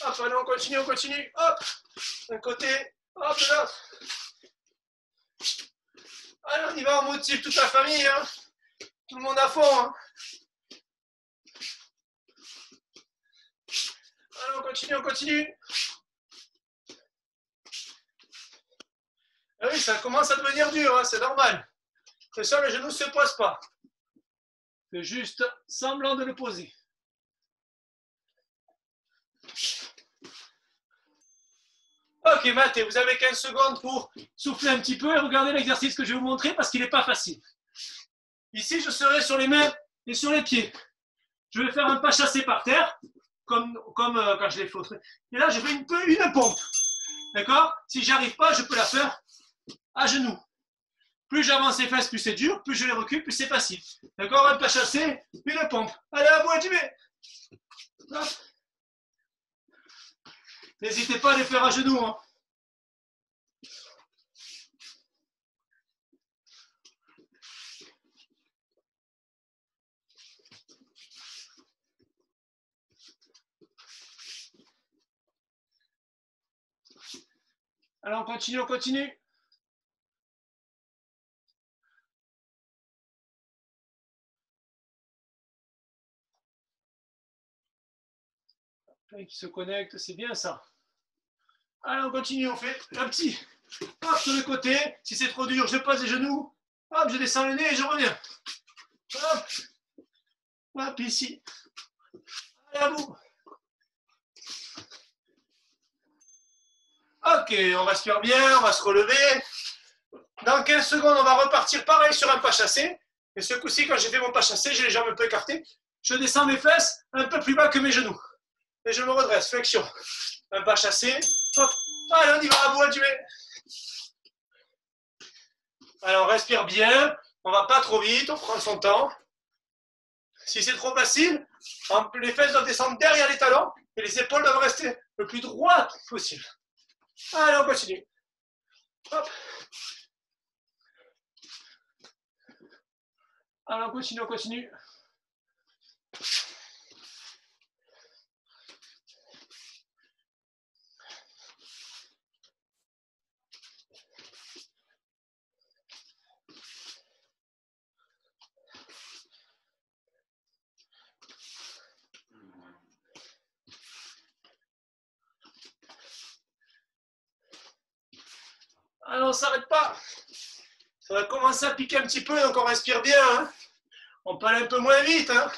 Hop, allez, on continue, on continue. Hop, d'un côté, hop, de l'autre. Allez, on y va, on motive toute la famille, hein. Tout le monde à fond, hein. Allez, on continue, on continue. Ah oui, ça commence à devenir dur, hein, c'est normal. C'est ça, le genou ne se pose pas. Fais juste semblant de le poser. Ok, Mathé, vous avez 15 secondes pour souffler un petit peu et regarder l'exercice que je vais vous montrer parce qu'il n'est pas facile. Ici, je serai sur les mains et sur les pieds. Je vais faire un pas chassé par terre, comme quand je l'ai fait au trait. Et là, je fais une pompe. D'accord? Si j'y arrive pas, je peux la faire à genoux. Plus j'avance les fesses, plus c'est dur. Plus je les recule, plus c'est facile. D'accord? Un pas chassé, une pompe. Allez, à vous, Adjumé. N'hésitez pas à les faire à genoux, hein. Alors, on continue, on continue. Qui se connecte, c'est bien ça. Allez, on continue, on fait un petit hop sur le côté. Si c'est trop dur, je pose les genoux. Hop, je descends le nez et je reviens. Hop, hop, ici. Allez, à vous. Ok, on respire bien, on va se relever. Dans 15 secondes, on va repartir pareil sur un pas chassé. Et ce coup-ci, quand j'ai fait mon pas chassé, j'ai les jambes un peu écartées. Je descends mes fesses un peu plus bas que mes genoux. Et je me redresse, flexion. Un pas chassé. Hop. Allez, on y va, à vous, Adjumé. Alors, on respire bien. On ne va pas trop vite, on prend son temps. Si c'est trop facile, les fesses doivent descendre derrière les talons et les épaules doivent rester le plus droit possible. Allez, on continue. Hop. Allez, on continue, on continue. Alors, on ne s'arrête pas. Ça va commencer à piquer un petit peu, donc on respire bien. Hein. On peut aller un peu moins vite. Hein.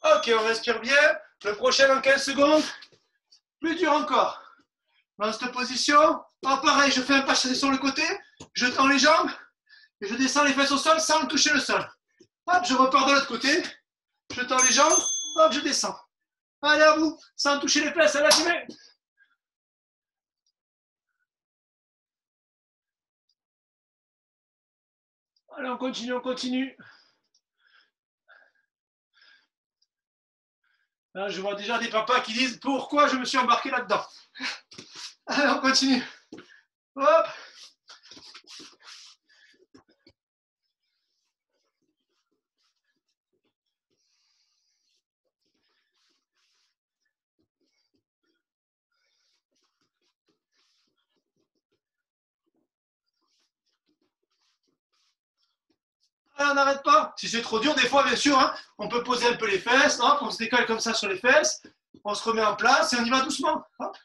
Ok, on respire bien. Le prochain dans 15 secondes. Plus dur encore. Dans cette position, pareil, je fais un pas chassé sur le côté, je tends les jambes et je descends les fesses au sol sans toucher le sol. Hop, je repars de l'autre côté, je tends les jambes, hop, je descends. Allez, à vous, sans toucher les fesses, à la fumée. Allez, on continue, on continue. Là, je vois déjà des papas qui disent pourquoi je me suis embarqué là-dedans. Allez, on continue. Hop. Allez, on n'arrête pas. Si c'est trop dur, des fois, bien sûr, hein, on peut poser un peu les fesses. Hop, on se décale comme ça sur les fesses. On se remet en place et on y va doucement. Hop.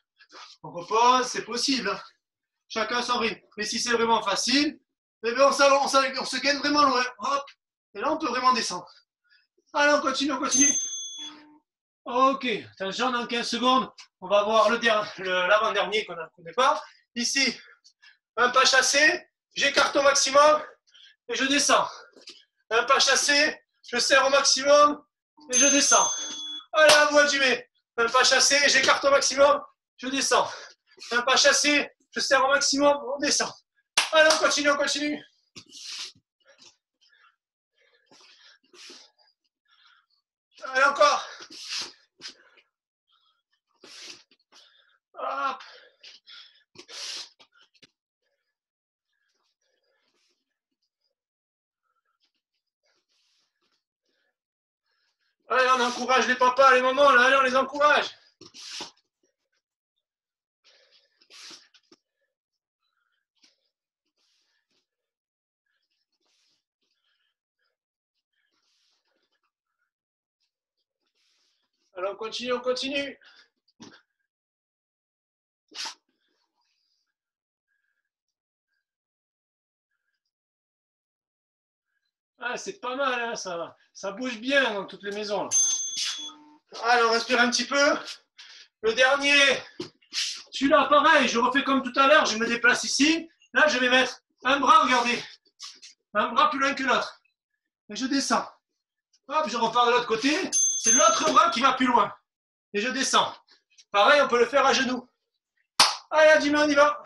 On repose, c'est possible. Hein. Chacun son rythme. Mais si c'est vraiment facile, eh bien on se gagne vraiment loin. Hop. Et là, on peut vraiment descendre. Allez, on continue, on continue. Ok, attention, dans 15 secondes, on va voir l'avant-dernier qu'on ne connaît pas. Ici, un pas chassé, j'écarte au maximum et je descends. Un pas chassé, je serre au maximum et je descends. Allez, à vous, Adjumé. Un pas chassé, j'écarte au maximum, je descends. Un pas chassé, je serre au maximum, on descend. Allez, on continue, on continue. Allez, encore. Hop. Allez, on encourage les papas, les mamans, là, allez, on les encourage. Alors, on continue, on continue. Ah, c'est pas mal, hein, ça bouge bien dans toutes les maisons. Là. Allez, on respire un petit peu. Le dernier. Celui-là, pareil, je refais comme tout à l'heure, je me déplace ici. Là, je vais mettre un bras, regardez. Un bras plus loin que l'autre. Et je descends. Hop, je repars de l'autre côté. C'est l'autre bras qui va plus loin. Et je descends. Pareil, on peut le faire à genoux. Allez, Jimmy, on y va.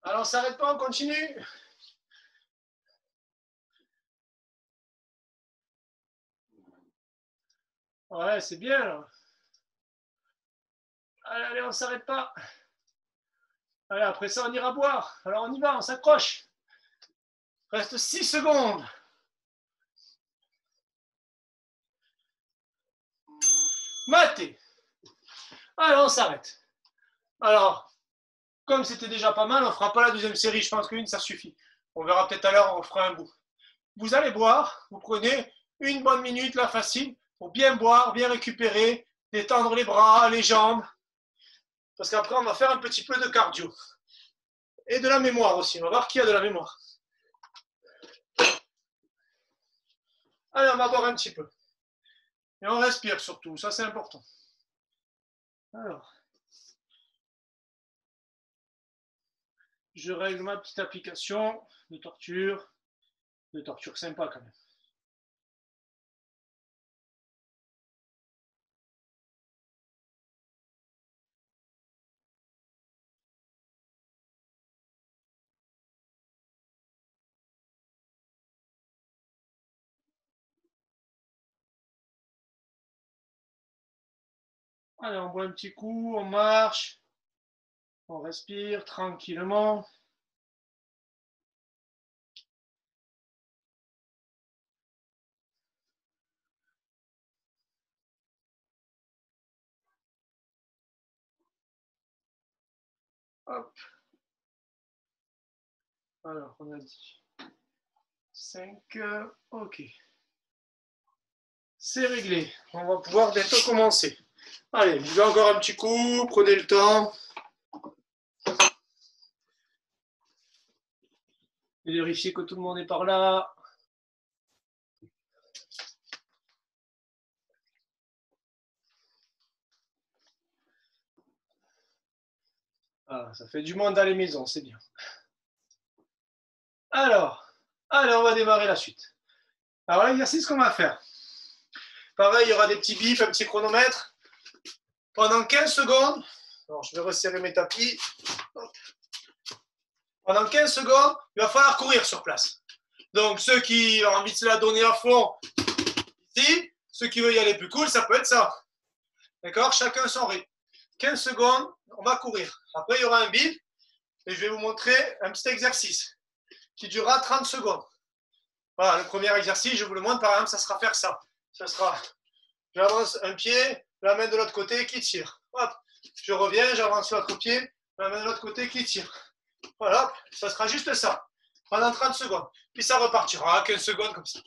Alors, on ne s'arrête pas, on continue. Ouais, c'est bien, là. Allez, allez, on ne s'arrête pas. Allez, après ça, on ira boire. Alors, on y va, on s'accroche. Reste 6 secondes. Maté. Allez, on s'arrête. Alors, comme c'était déjà pas mal, on ne fera pas la deuxième série. Je pense qu'une, ça suffit. On verra peut-être à l'heure, on fera un bout. Vous allez boire, vous prenez une bonne minute, là, facile, pour bien boire, bien récupérer, détendre les bras, les jambes. Parce qu'après, on va faire un petit peu de cardio. Et de la mémoire aussi. On va voir qui a de la mémoire. Allez, on va boire un petit peu. Et on respire surtout, ça c'est important. Alors, je règle ma petite application de torture sympa quand même. Allez, on boit un petit coup, on marche, on respire tranquillement. Hop. Alors, on a dit 5, ok. C'est réglé. On va pouvoir bientôt commencer. Allez, buvez encore un petit coup, prenez le temps. Et vérifiez que tout le monde est par là. Ah, ça fait du monde dans les maisons, c'est bien. Alors, allez, on va démarrer la suite. Alors, l'exercice qu'on va faire. Pareil, il y aura des petits bips, un petit chronomètre. Pendant 15 secondes, alors je vais resserrer mes tapis. Pendant 15 secondes, il va falloir courir sur place. Donc, ceux qui ont envie de se la donner à fond, ici, ceux qui veulent y aller plus cool, ça peut être ça. D'accord? Chacun son rythme. 15 secondes, on va courir. Après, il y aura un bip et je vais vous montrer un petit exercice qui durera 30 secondes. Voilà, le premier exercice, je vous le montre, par exemple, ça sera faire ça. Ça sera, j'avance un pied, la main de l'autre côté qui tire. Hop, je reviens, j'avance l'autre pied, la main de l'autre côté qui tire. Voilà, ça sera juste ça, pendant 30 secondes. Puis ça repartira, 15 secondes comme ça.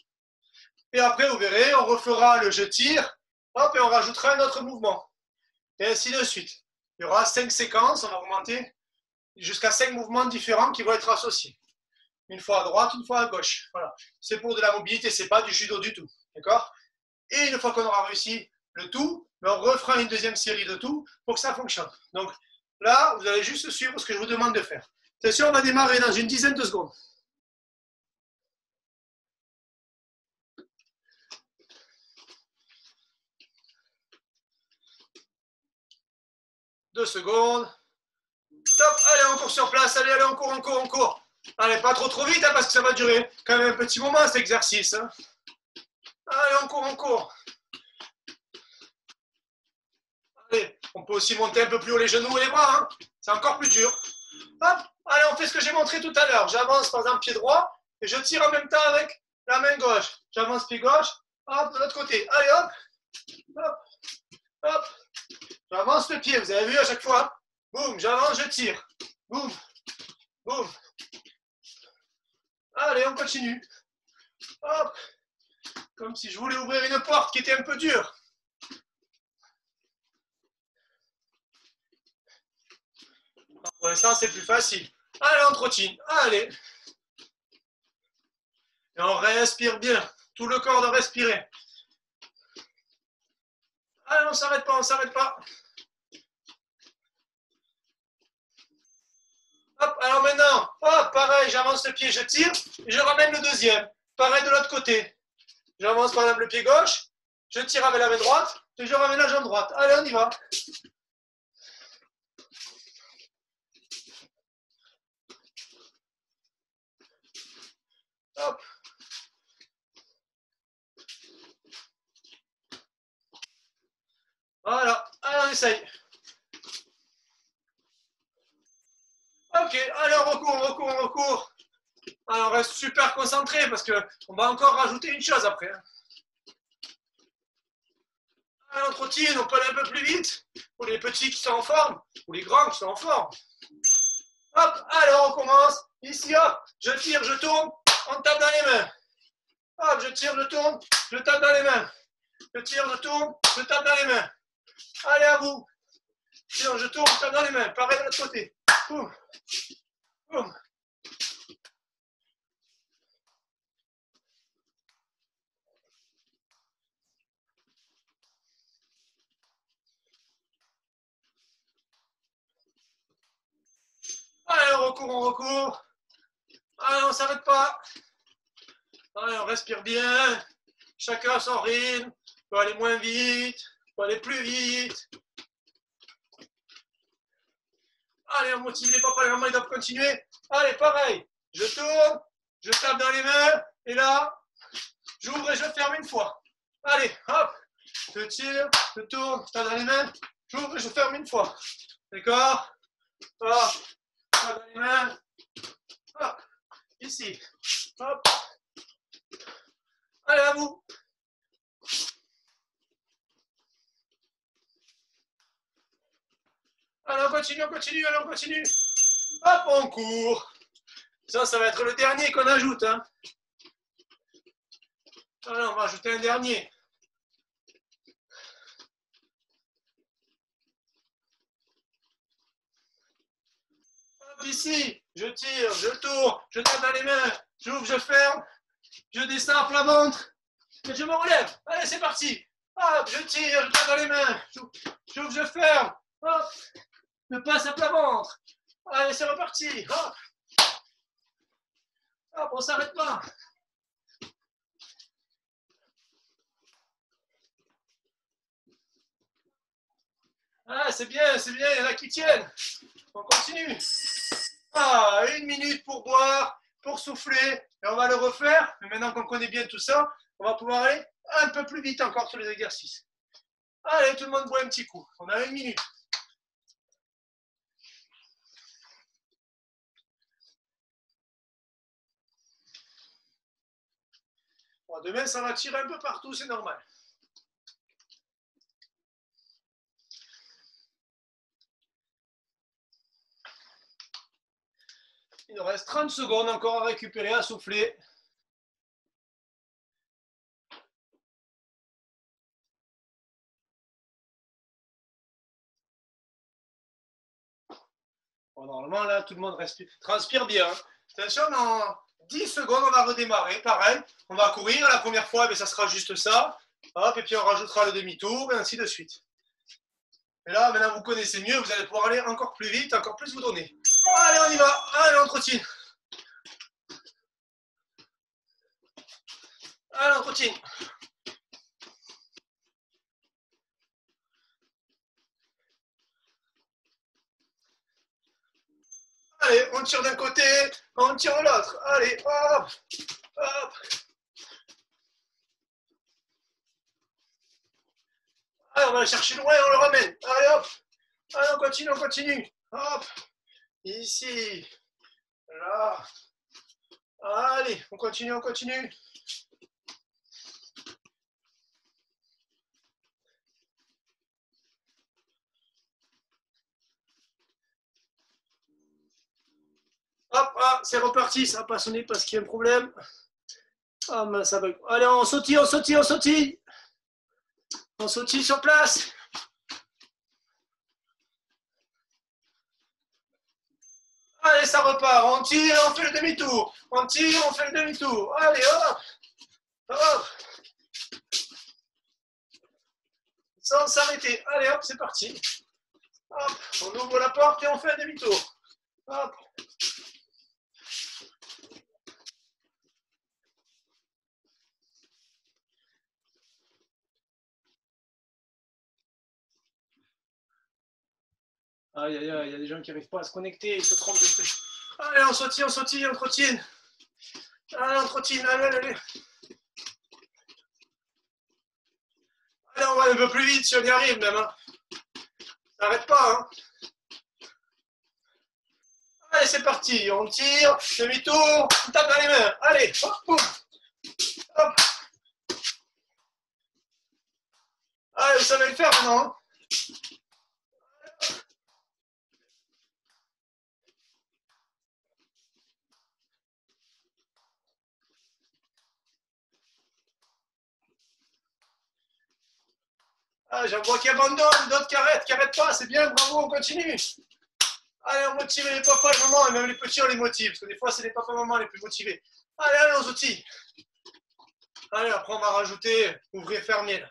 Et après, vous verrez, on refera le je tire, hop, et on rajoutera un autre mouvement. Et ainsi de suite. Il y aura 5 séquences, on va augmenter jusqu'à 5 mouvements différents qui vont être associés. Une fois à droite, une fois à gauche. Voilà. C'est pour de la mobilité, c'est pas du judo du tout. D'accord? Et une fois qu'on aura réussi le tout, on refera une deuxième série de tout pour que ça fonctionne. Donc là, vous allez juste suivre ce que je vous demande de faire. Attention, on va démarrer dans une dizaine de secondes. 2 secondes. Stop, allez, on court sur place. Allez, allez, on court, on court, on court. Allez, pas trop vite, hein, parce que ça va durer quand même un petit moment, cet exercice. Hein. Allez, on court, on court. Allez, on peut aussi monter un peu plus haut les genoux et les bras. Hein. C'est encore plus dur. Hop, allez, on fait ce que j'ai montré tout à l'heure. J'avance par exemple pied droit et je tire en même temps avec la main gauche. J'avance pied gauche, hop, de l'autre côté. Allez, hop, hop, hop. J'avance le pied, vous avez vu à chaque fois. Boum, j'avance, je tire. Boum, boum. Allez, on continue. Hop, comme si je voulais ouvrir une porte qui était un peu dure. Pour l'instant, c'est plus facile. Allez, on trottine. Allez. Et on respire bien. Tout le corps doit respirer. Allez, on ne s'arrête pas, on ne s'arrête pas. Hop, alors maintenant, hop, pareil, j'avance le pied, je tire, et je ramène le deuxième. Pareil de l'autre côté. J'avance par exemple le pied gauche, je tire avec la main droite, et je ramène la jambe droite. Allez, on y va. Hop. Voilà, allez, on essaye. Ok, allez, on recourt, on recourt, on recourt. Alors, on reste super concentré parce qu'on va encore rajouter une chose après. Allez, on trottine, on peut aller un peu plus vite. Pour les petits qui sont en forme, ou les grands qui sont en forme. Hop, alors on commence. Ici, hop, je tire, je tourne, on tape dans les mains. Hop, je tire, je tourne, je tape dans les mains. Je tire, je tourne, je tape dans les mains. Allez, à vous. Tire, je tourne, je tape dans les mains. Pareil de l'autre côté. Boum, boum. Allez, on recourt, on recourt. Allez, on ne s'arrête pas. Allez, on respire bien. Chacun à son rythme. On peut aller moins vite, on peut aller plus vite. Allez, on motive les papas et les mamans, ils doivent continuer. Allez, pareil. Je tourne, je tape dans les mains. Et là, j'ouvre et je ferme une fois. Allez, hop. Je tire, je tourne, je tape dans les mains. J'ouvre et je ferme une fois. D'accord? Hop. Je tape dans les mains. Hop. Ici. Hop. Allez, à vous. Allez, on continue, allez, on continue. Hop, on court. Ça va être le dernier qu'on ajoute. Hein. Allez, on va ajouter un dernier. Hop, ici, je tire, je tourne, je tape dans les mains, j'ouvre, je ferme, je descends à plat ventre, et je me relève. Allez, c'est parti. Hop, je tire, je tape dans les mains, j'ouvre, je ferme. Hop, je passe à plat ventre. Allez, c'est reparti. Hop. Hop, on ne s'arrête pas. Ah, c'est bien, il y en a qui tiennent. On continue. Ah, 1 minute pour boire, pour souffler, et on va le refaire. Mais maintenant qu'on connaît bien tout ça, on va pouvoir aller un peu plus vite encore sur les exercices. Allez, tout le monde boit un petit coup. On a 1 minute. Bon, demain, ça va tirer un peu partout, c'est normal. Il nous reste 30 secondes encore à récupérer, à souffler. Bon, normalement, là, tout le monde transpire bien. Attention, dans 10 secondes, on va redémarrer. Pareil, on va courir. La première fois, mais ça sera juste ça. Hop, et puis on rajoutera le demi-tour, et ainsi de suite. Et là, maintenant, vous connaissez mieux. Vous allez pouvoir aller encore plus vite, encore plus vous donner. Allez, on y va. Allez, on trottine. Allez, on trottine. on tire d'un côté, on tire de l'autre. Allez, hop, hop. Allez, on va le chercher loin, on le ramène. Allez, hop. Allez, on continue, on continue. Hop. Ici. Là. Allez, on continue, on continue. Hop, ah, c'est reparti, ça n'a pas sonné parce qu'il y a un problème. Ah, mais ça bug. Allez, on sautille, on sautille, on sautille. On sautille sur place. Allez, ça repart. On tire, on fait le demi-tour. On tire, on fait le demi-tour. Allez, hop. Hop. Sans s'arrêter. Allez, hop, c'est parti. Hop, on ouvre la porte et on fait un demi-tour. Hop. Aïe, aïe, aïe, il y a des gens qui n'arrivent pas à se connecter, ils se trompent de truc. Allez, on sautille, on sautille, on trottine. Allez, on trottine, allez, allez, allez. Allez, on va un peu plus vite si on y arrive même. Hein. Ça n'arrête pas. Hein. Allez, c'est parti. On tire, demi-tour, on tape dans les mains. Allez, hop, hop. Hop. Allez, vous savez le faire maintenant. Hein. Ah, j'en vois qui abandonnent, d'autres qui arrêtent pas, c'est bien, bravo, on continue. Allez, on motive les papas, les mamans, et même les petits, on les motive, parce que des fois, c'est les papas, mamans les plus motivés. Allez, allez, on sautille. Allez, après, on va rajouter ouvrir, fermer. Là.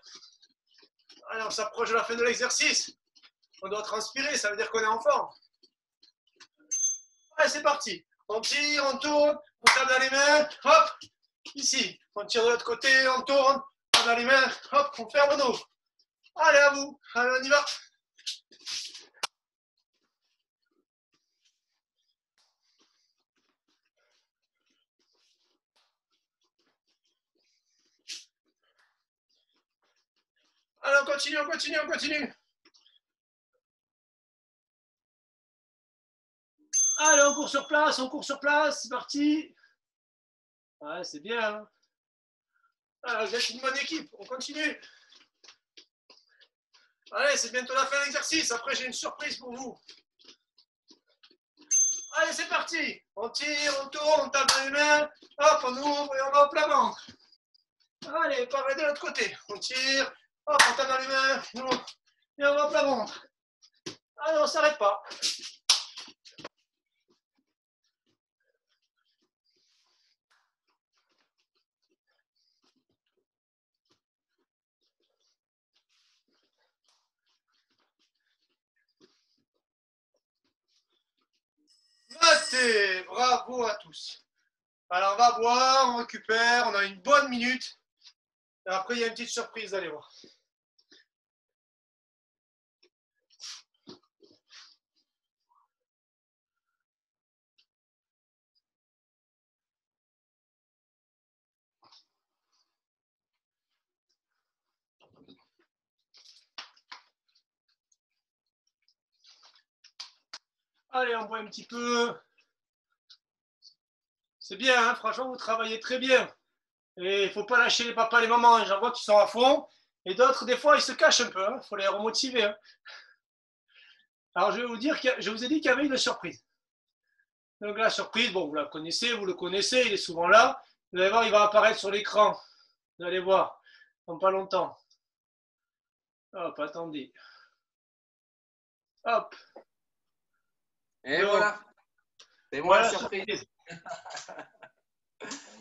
Allez, on s'approche de la fin de l'exercice. On doit transpirer, ça veut dire qu'on est en forme. Allez, c'est parti. On tire, on tourne, on tape dans les mains, hop, ici. On tire de l'autre côté, on tourne, on tape dans les mains, hop, on ferme nos. Allez, à vous. Allez, on y va. Allez, on continue, on continue, on continue. Allez, on court sur place, c'est parti. Ouais, c'est bien. Hein. Alors, vous êtes une bonne équipe, on continue. Allez, c'est bientôt la fin de l'exercice. Après, j'ai une surprise pour vous. Allez, c'est parti. On tire, on tourne, on tape dans les mains. Hop, on ouvre et on va au plat ventre. Allez, pareil de l'autre côté. On tire, hop, on tape dans les mains. Et on va au plat ventre. Allez, on ne s'arrête pas. Matez, bravo à tous. Alors, on va boire, on récupère, on a une bonne minute. Et après, il y a une petite surprise, allez voir. Allez, on boit un petit peu. C'est bien, hein, franchement, vous travaillez très bien. Et il ne faut pas lâcher les papas et les mamans. J'en vois qui sont à fond. Et d'autres, des fois, ils se cachent un peu. Il faut les remotiver. Hein. Alors, je vais vous dire que je vous ai dit qu'il y avait une surprise. Donc, la surprise, bon, vous la connaissez, vous le connaissez, il est souvent là. Vous allez voir, il va apparaître sur l'écran. Vous allez voir, dans pas longtemps. Hop, attendez. Hop. Et donc, voilà. C'est moi la surprise.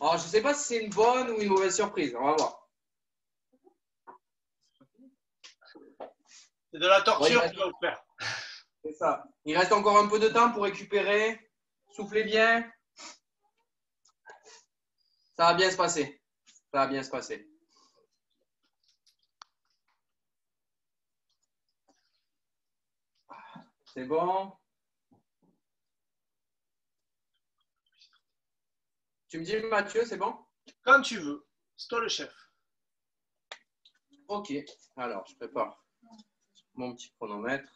Alors, je ne sais pas si c'est une bonne ou une mauvaise surprise. On va voir. C'est de la torture qu'il va vous faire. C'est ça. Il reste encore un peu de temps pour récupérer. Soufflez bien. Ça va bien se passer. Ça va bien se passer. C'est bon. Tu me dis, Mathieu, c'est bon? Comme tu veux. C'est toi le chef. Ok. Alors, je prépare mon petit chronomètre.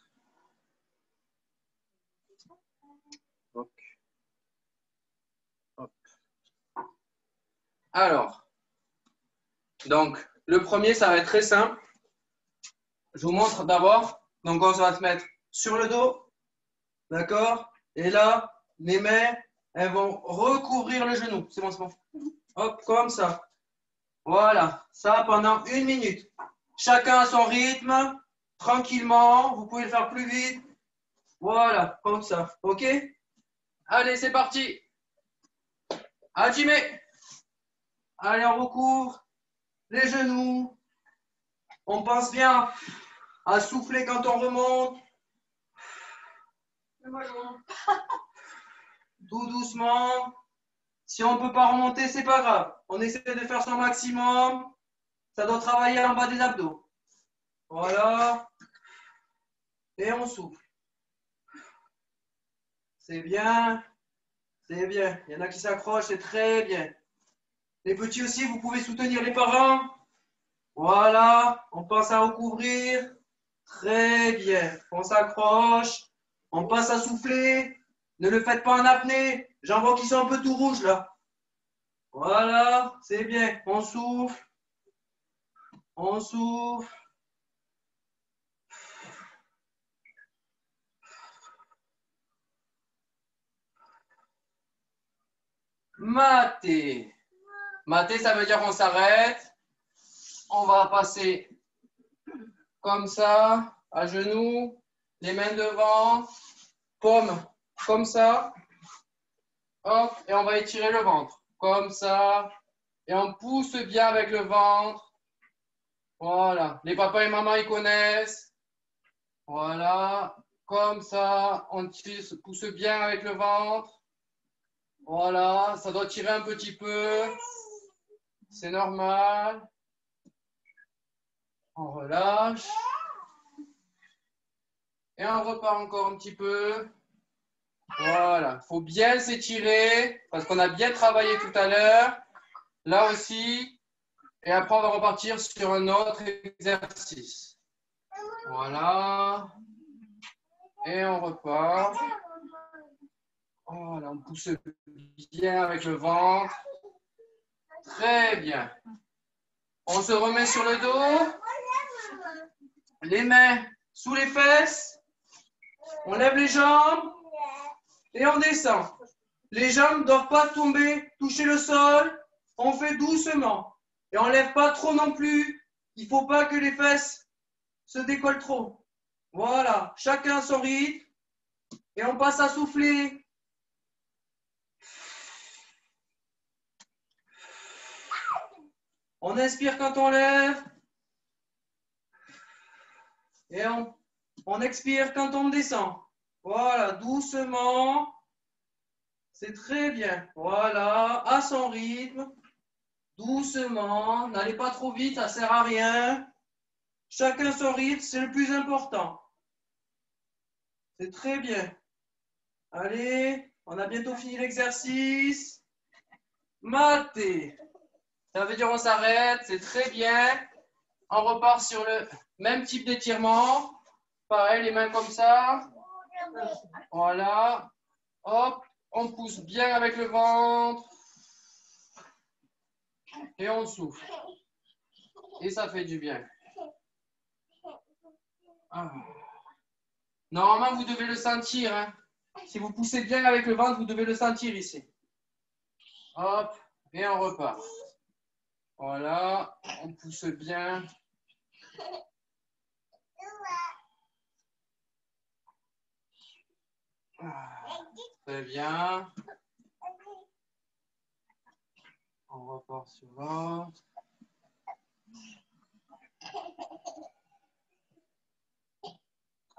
Hop. Hop. Alors, donc, le premier, ça va être très simple. Je vous montre d'abord. Donc, on va se mettre sur le dos. D'accord? Et là, les mains, elles vont recouvrir le genou. C'est bon, c'est bon. Hop, comme ça. Voilà. Ça pendant 1 minute. Chacun à son rythme. Tranquillement. Vous pouvez le faire plus vite. Voilà, comme ça. OK? Allez, c'est parti. Hajime. Allez, on recouvre les genoux. On pense bien à souffler quand on remonte. Tout doucement. Si on ne peut pas remonter, c'est pas grave. On essaie de faire son maximum. Ça doit travailler en bas des abdos. Voilà. Et on souffle. C'est bien. C'est bien. Il y en a qui s'accrochent, c'est très bien. Les petits aussi, vous pouvez soutenir les parents. Voilà. On pense à recouvrir. Très bien. On s'accroche. On passe à souffler. Ne le faites pas en apnée. J'en vois qui sont un peu tout rouges là. Voilà. C'est bien. On souffle. On souffle. Maté. Maté, ça veut dire qu'on s'arrête. On va passer comme ça, à genoux, les mains devant, paume comme ça. Hop, et on va étirer le ventre. Comme ça. Et on pousse bien avec le ventre. Voilà. Les papas et mamans, ils connaissent. Voilà. Comme ça. On pousse bien avec le ventre. Voilà. Ça doit tirer un petit peu. C'est normal. On relâche. Et on repart encore un petit peu. Voilà. Il faut bien s'étirer parce qu'on a bien travaillé tout à l'heure. Là aussi. Et après, on va repartir sur un autre exercice. Voilà. Et on repart. Voilà, on pousse bien avec le ventre. Très bien. On se remet sur le dos. Les mains sous les fesses. On lève les jambes. Et on descend. Les jambes ne doivent pas tomber, toucher le sol. On fait doucement. Et on ne lève pas trop non plus. Il ne faut pas que les fesses se décollent trop. Voilà. Chacun son rythme. Et on passe à souffler. On inspire quand on lève. Et on expire quand on descend. Voilà, doucement. C'est très bien. Voilà, à son rythme. Doucement. N'allez pas trop vite, ça ne sert à rien. Chacun son rythme, c'est le plus important. C'est très bien. Allez, on a bientôt fini l'exercice. Maté. Ça veut dire on s'arrête, c'est très bien. On repart sur le même type d'étirement. Pareil, les mains comme ça. Voilà. Hop, on pousse bien avec le ventre. Et on souffle. Et ça fait du bien. Ah. Normalement, vous devez le sentir. Hein. Si vous poussez bien avec le ventre, vous devez le sentir ici. Hop, et on repart. Voilà, on pousse bien. Très bien. On repart sur l'autre.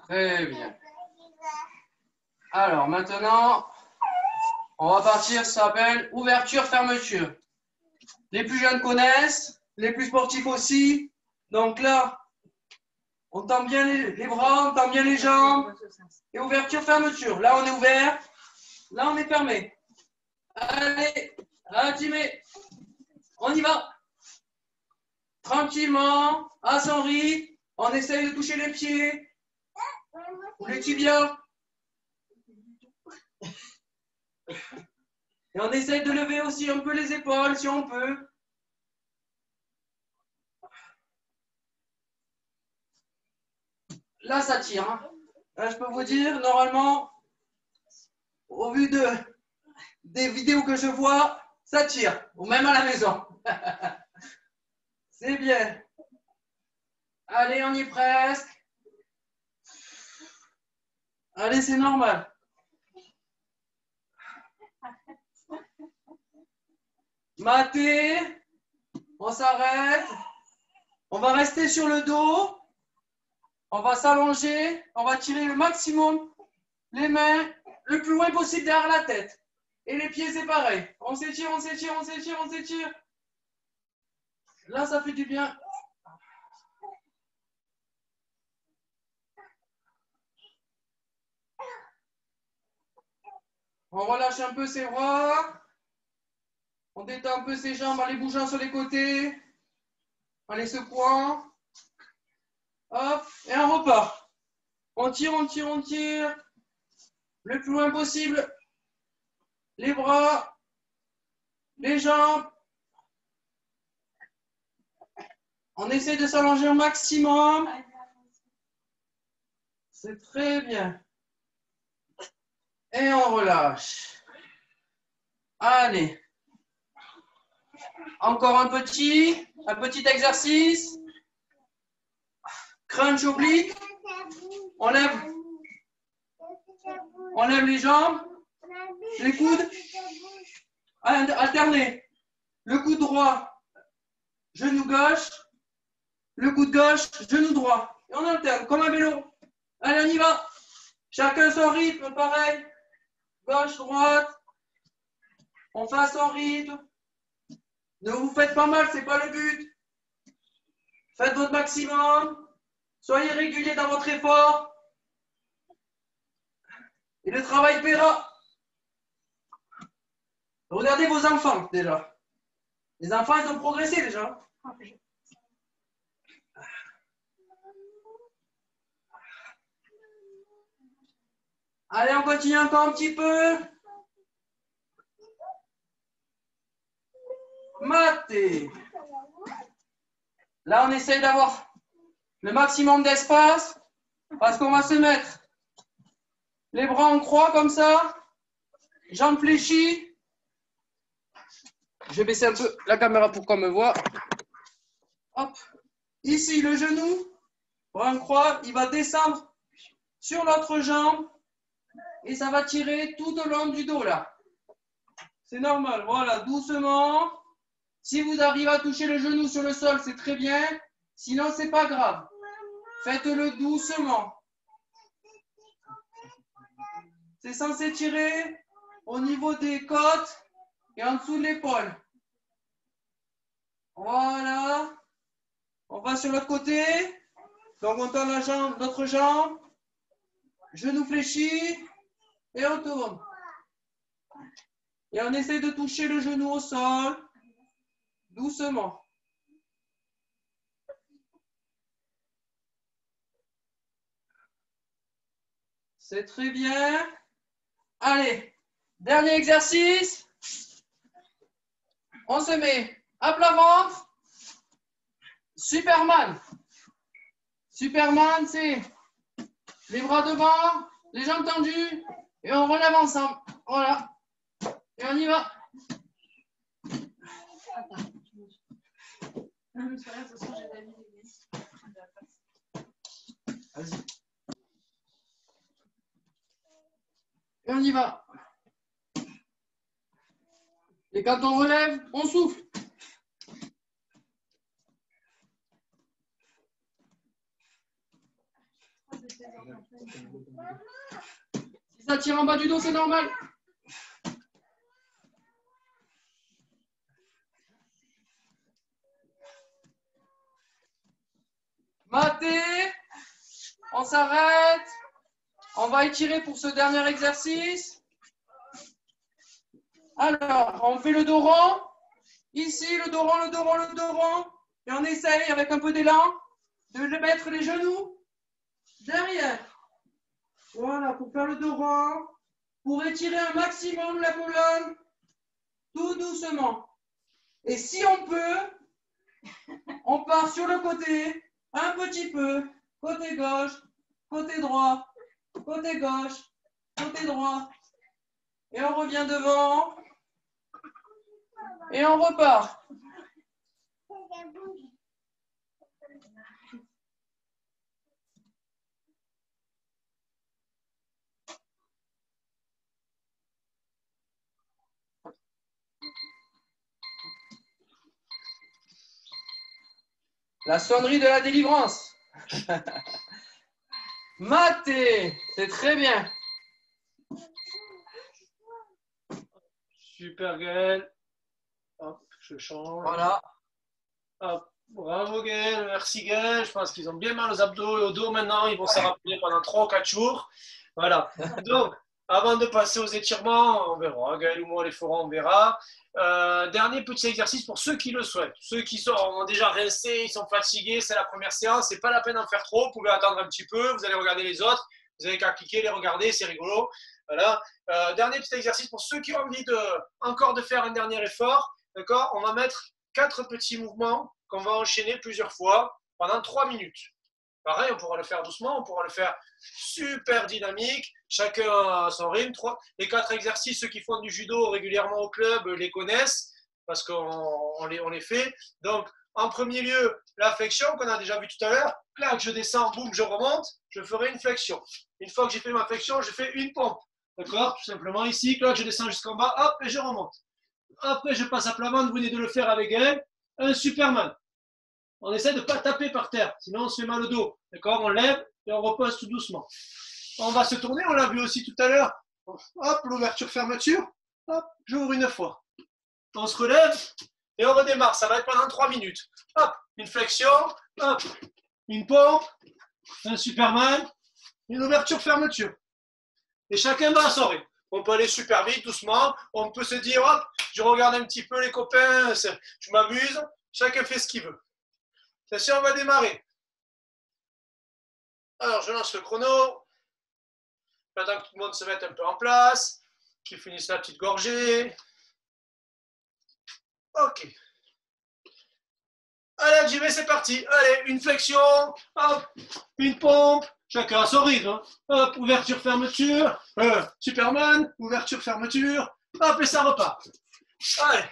Très bien. Alors maintenant, on va partir, ça s'appelle ouverture-fermeture. Les plus jeunes connaissent, les plus sportifs aussi. Donc là, on tend bien les bras, on tend bien les jambes. Et ouverture-fermeture. Là, on est ouvert. Là, on est fermé. Allez, Là, tu mets. On y va. Tranquillement, à son rythme. On essaye de toucher les pieds ou les tibias. Et on essaye de lever aussi un peu les épaules si on peut. Là, ça tire. Hein. Là, je peux vous dire, normalement, au vu des vidéos que je vois, ça tire. Ou même à la maison. C'est bien. Allez, on y est presque. Allez, c'est normal. Maté. On s'arrête. On va rester sur le dos. On va s'allonger. On va tirer le maximum les mains le plus loin possible derrière la tête. Et les pieds, c'est pareil. On s'étire, on s'étire, on s'étire, on s'étire. Là, ça fait du bien. On relâche un peu ses bras. On détend un peu ses jambes en les bougeant sur les côtés. En les secouant. Hop, et on repart. On tire, on tire, on tire. Le plus loin possible. Les bras. Les jambes. On essaie de s'allonger au maximum. C'est très bien. Et on relâche. Allez. Encore un petit exercice. Crunch oblique. On lève les jambes, les coudes. Alterner. Le coude droit, genou gauche. Le coude gauche, genou droit. Et on alterne comme un vélo. Allez, on y va. Chacun son rythme, pareil. Gauche, droite. On fait à son rythme. Ne vous faites pas mal, c'est pas le but. Faites votre maximum. Soyez réguliers dans votre effort. Et le travail paiera. Regardez vos enfants déjà. Les enfants, ils ont progressé déjà. Allez, on continue encore un petit peu. Maté. Là, on essaye d'avoir le maximum d'espace parce qu'on va se mettre les bras en croix comme ça, jambes fléchies. Je vais baisser un peu la caméra pour qu'on me voit. Hop. Ici, le genou, bras en croix, il va descendre sur l'autre jambe et ça va tirer tout au long du dos là. C'est normal, voilà, doucement. Si vous arrivez à toucher le genou sur le sol, c'est très bien. Sinon, c'est pas grave. Faites-le doucement. C'est censé tirer au niveau des côtes et en dessous de l'épaule. Voilà. On va sur l'autre côté. Donc, on tend la jambe, l'autre jambe. Genou fléchi. Et on tourne. Et on essaie de toucher le genou au sol. Doucement. C'est très bien. Allez, dernier exercice. On se met à plat ventre. Superman. Superman, c'est les bras devant, les jambes tendues et on relève ensemble. Voilà. Et on y va. Vas-y. Et on y va. Et quand on relève, on souffle. Si ça tire en bas du dos, c'est normal. Maté. On s'arrête. On va étirer pour ce dernier exercice. Alors, on fait le dos rond. Ici, le dos rond, le dos rond, le dos rond. Et on essaye, avec un peu d'élan, de mettre les genoux derrière. Voilà, pour faire le dos rond. Pour étirer un maximum la colonne. Tout doucement. Et si on peut, on part sur le côté, un petit peu. Côté gauche, côté droit, côté gauche, côté droit. Et on revient devant. Et on repart. La sonnerie de la délivrance. Maté, c'est très bien. Super Gaël. Hop, je change. Voilà. Hop, bravo Gaël, merci Gaël. Je pense qu'ils ont bien mal aux abdos et au dos maintenant. Ils vont s'en rappeler pendant 3 ou 4 jours. Voilà. Donc, avant de passer aux étirements, on verra. Gaël ou moi les ferons, on verra. Dernier petit exercice pour ceux qui le souhaitent. Ceux qui ont déjà rincé, ils sont fatigués, c'est la première séance. C'est pas la peine d'en faire trop. Vous pouvez attendre un petit peu. Vous allez regarder les autres. Vous avez qu'à cliquer, les regarder, c'est rigolo. Voilà. Dernier petit exercice pour ceux qui ont envie encore de faire un dernier effort. D'accord? On va mettre 4 petits mouvements qu'on va enchaîner plusieurs fois pendant 3 minutes. Pareil, on pourra le faire doucement, on pourra le faire super dynamique, chacun à son rythme. Les 4 exercices, ceux qui font du judo régulièrement au club les connaissent parce qu'on les fait. Donc, en premier lieu, la flexion qu'on a déjà vu tout à l'heure. Là, je descends, boum, je remonte, je ferai une flexion. Une fois que j'ai fait ma flexion, je fais une pompe. D'accord? Tout simplement ici, là, je descends jusqu'en bas, hop, et je remonte. Après, je passe à plat ventre, vous venez de le faire avec elle. Un Superman. On essaie de ne pas taper par terre, sinon on se fait mal au dos. D'accord? On lève et on repose tout doucement. On va se tourner, on l'a vu aussi tout à l'heure. Hop, l'ouverture-fermeture. Hop, j'ouvre une fois. On se relève et on redémarre. Ça va être pendant 3 minutes. Hop, une flexion. Hop, une pompe. Un Superman. Une ouverture-fermeture. Et chacun va à son rythme. On peut aller super vite, doucement. On peut se dire, hop, je regarde un petit peu les copains, je m'amuse. Chacun fait ce qu'il veut. Attention, on va démarrer. Alors, je lance le chrono. J'attends que tout le monde se mette un peu en place, qu'ils finissent la petite gorgée. Ok. Allez, j'y vais, c'est parti. Allez, une flexion, hop, une pompe. Chacun à son rythme. Hop, ouverture, fermeture. Superman, ouverture, fermeture. Hop, et ça repart. Allez.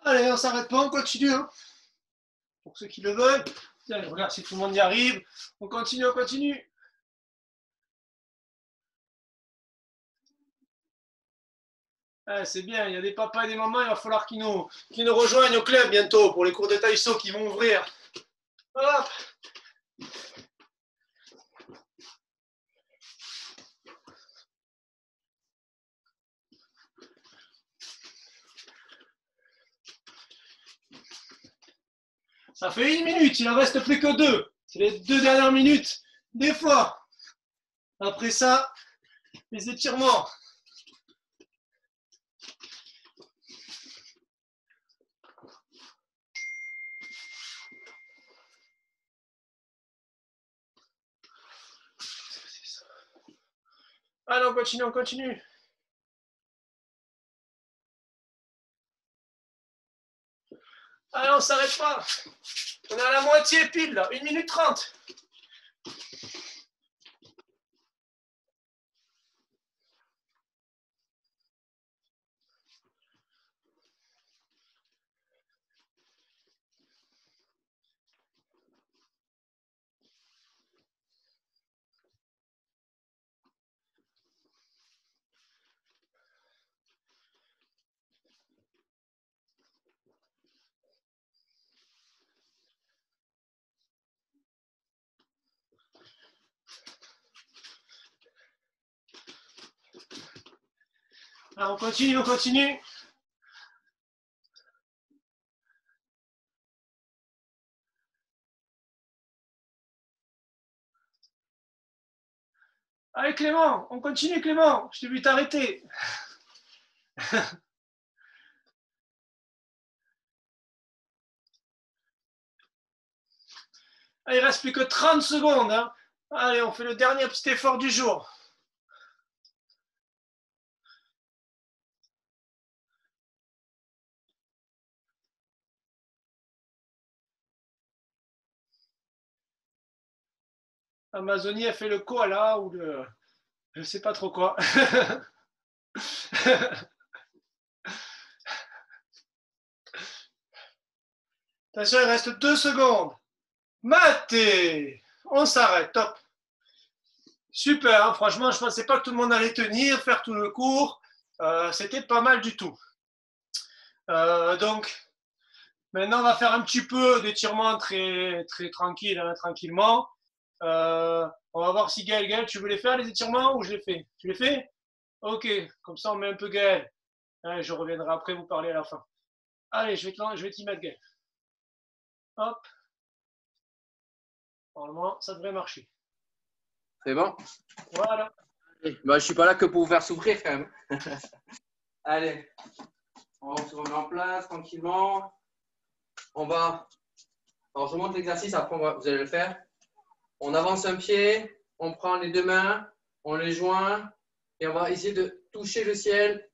Allez, on s'arrête pas, on continue. Hein. Pour ceux qui le veulent. Allez, regarde si tout le monde y arrive. On continue, on continue. Ah, c'est bien, il y a des papas et des mamans, il va falloir qu'ils nous rejoignent au club bientôt pour les cours de taïso qui vont ouvrir. Hop. Ça fait 1 minute, il en reste plus que 2. C'est les 2 dernières minutes des fois. Après ça, les étirements. Allez, on continue, on continue. Allez, on s'arrête pas. On est à la moitié pile là, 1 minute 30. Alors, on continue, on continue. Allez Clément, on continue Clément, je t'ai vu t'arrêter. Allez, il ne reste plus que 30 secondes. Hein. Allez, on fait le dernier petit effort du jour. Amazonie a fait le koala ou le... Je ne sais pas trop quoi. Attention, il reste 2 secondes. Maté. On s'arrête, top. Super, hein, franchement, je ne pensais pas que tout le monde allait tenir, faire tout le cours. C'était pas mal du tout. Donc, maintenant, on va faire un petit peu d'étirement très, très tranquille, hein, tranquillement. On va voir si Gaël, tu veux les faire, les étirements, ou je les fais? Tu les fais? Ok, comme ça, on met un peu Gaël. Hein, je reviendrai après vous parler à la fin. Allez, je vais t'y mettre, Gaël. Hop. Normalement, ça devrait marcher. C'est bon? Voilà. Bah, je ne suis pas là que pour vous faire souffrir quand même. Allez, on se remet en place tranquillement. Alors, je vous montre l'exercice, après vous allez le faire. On avance un pied, on prend les deux mains, on les joint et on va essayer de toucher le ciel.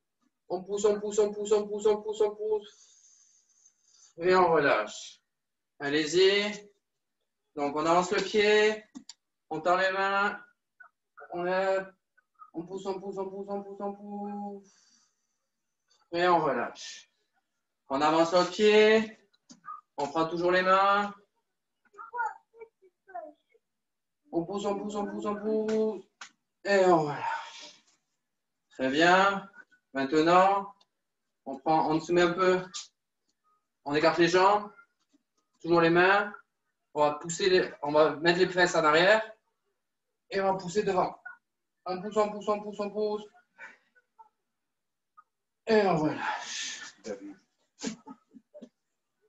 On pousse, on pousse, on pousse, on pousse, on pousse, on pousse. Et on relâche. Allez-y. Donc, on avance le pied, on tend les mains, on lève, on pousse, on pousse, on pousse, on pousse, on pousse. Et on relâche. On avance le pied, on prend toujours les mains. On pousse, on pousse, on pousse, on pousse. Et on relâche. Très bien. Maintenant, on se met un peu, on écarte les jambes, toujours les mains. On va mettre les fesses en arrière et on va pousser devant. On pousse, on pousse, on pousse, on pousse. Et on relâche.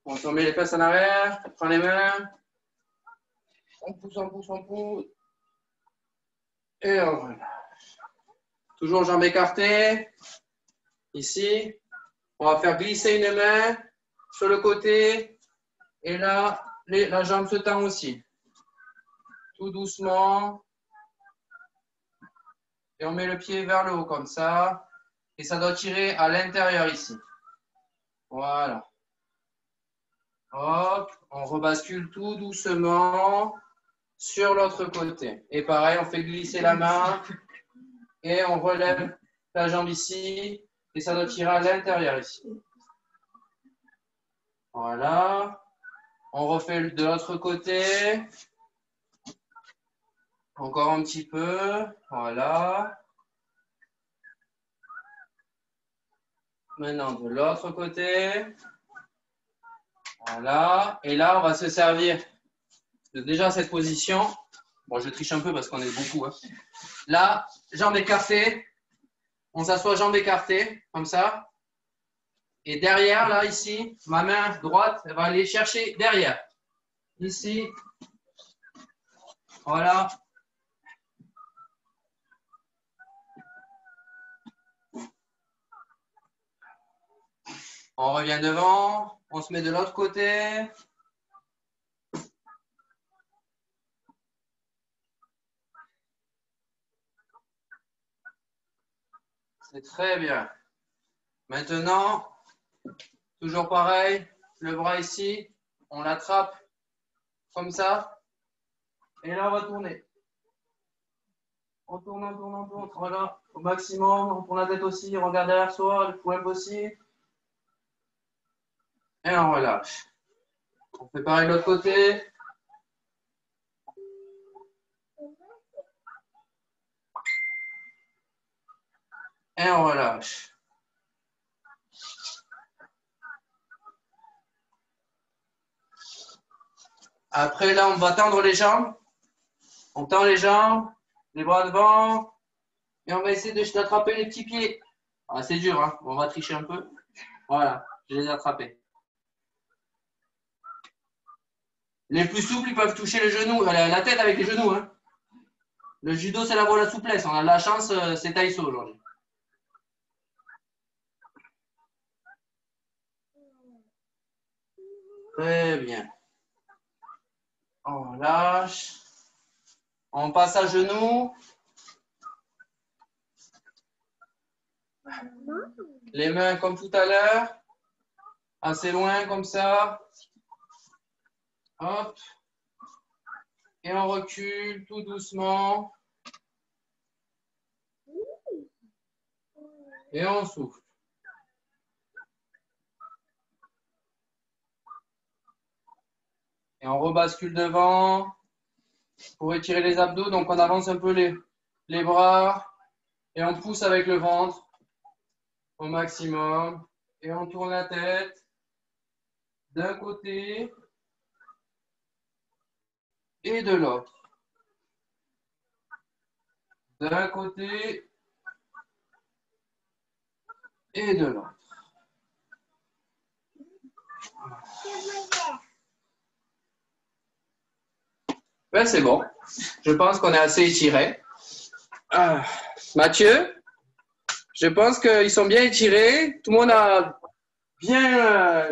On se met les fesses en arrière, on prend les mains. On pousse, on pousse, on pousse. Et on relâche. Toujours jambes écartées. Ici, on va faire glisser une main sur le côté. Et là, la jambe se tend aussi. Tout doucement. Et on met le pied vers le haut comme ça. Et ça doit tirer à l'intérieur ici. Voilà. Hop, on rebascule tout doucement sur l'autre côté. Et pareil, on fait glisser la main et on relève la jambe ici. Et ça doit tirer à l'intérieur ici. Voilà. On refait de l'autre côté. Encore un petit peu. Voilà. Maintenant, de l'autre côté. Voilà. Et là, on va se servir de déjà cette position. Bon, je triche un peu parce qu'on est beaucoup. Hein. Là, jambes écartées. On s'assoit jambes écartées, comme ça. Et derrière, là, ici, ma main droite, elle va aller chercher derrière. Ici. Voilà. On revient devant. On se met de l'autre côté. C'est très bien. Maintenant, toujours pareil, le bras ici, on l'attrape comme ça. Et là, on va tourner. On tourne, on tourne, on tourne. Voilà, au maximum. On tourne la tête aussi, on regarde derrière soi, le plus possible. Et on relâche. On fait pareil de l'autre côté. Et on relâche. Après, là, on va tendre les jambes. On tend les jambes, les bras devant. Et on va essayer d'attraper les petits pieds. Ah, c'est dur, hein. On va tricher un peu. Voilà, je les ai attrapés. Les plus souples, ils peuvent toucher les genoux, la tête avec les genoux. Hein. Le judo, c'est la voie à la souplesse. On a de la chance, c'est Taïso aujourd'hui. Très bien. On lâche. On passe à genoux. Les mains comme tout à l'heure. Assez loin comme ça. Hop. Et on recule tout doucement. Et on souffle. Et on rebascule devant. Pour étirer les abdos, donc on avance un peu les bras. Et on pousse avec le ventre au maximum. Et on tourne la tête d'un côté et de l'autre. D'un côté et de l'autre. Ben, c'est bon. Je pense qu'on est assez étiré. Mathieu, je pense qu'ils sont bien étirés. Tout le monde a bien